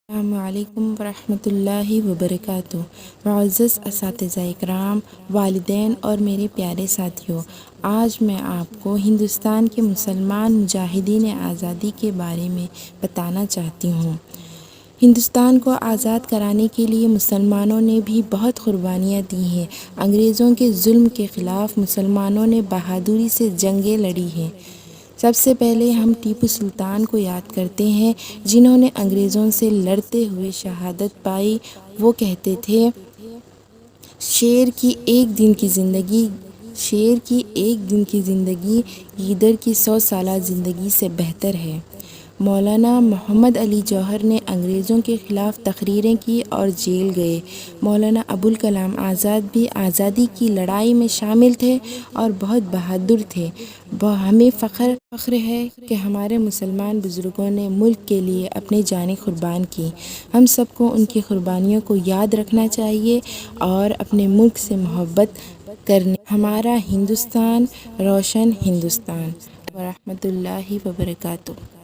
السلام علیکم ورحمۃ اللہ وبرکاتہ۔ معزز اساتذہ اکرام، والدین اور میرے پیارے ساتھیوں، آج میں آپ کو ہندوستان کے مسلمان مجاہدین آزادی کے بارے میں بتانا چاہتی ہوں۔ ہندوستان کو آزاد کرانے کے لیے مسلمانوں نے بھی بہت قربانیاں دی ہیں۔ انگریزوں کے ظلم کے خلاف مسلمانوں نے بہادری سے جنگیں لڑی ہیں۔ سب سے پہلے ہم ٹیپو سلطان کو یاد کرتے ہیں، جنہوں نے انگریزوں سے لڑتے ہوئے شہادت پائی۔ وہ کہتے تھے، شیر کی ایک دن کی زندگی گیدڑ کی 100 سالہ زندگی سے بہتر ہے۔ مولانا محمد علی جوہر نے انگریزوں کے خلاف تقریریں کی اور جیل گئے۔ مولانا ابوالکلام آزاد بھی آزادی کی لڑائی میں شامل تھے اور بہت بہادر تھے۔ ہمیں فخر ہے کہ ہمارے مسلمان بزرگوں نے ملک کے لیے اپنی جانیں قربان کی۔ ہم سب کو ان کی قربانیوں کو یاد رکھنا چاہیے اور اپنے ملک سے محبت کرنی۔ ہمارا ہندوستان، روشن ہندوستان۔ ورحمۃ اللہ وبرکاتہ۔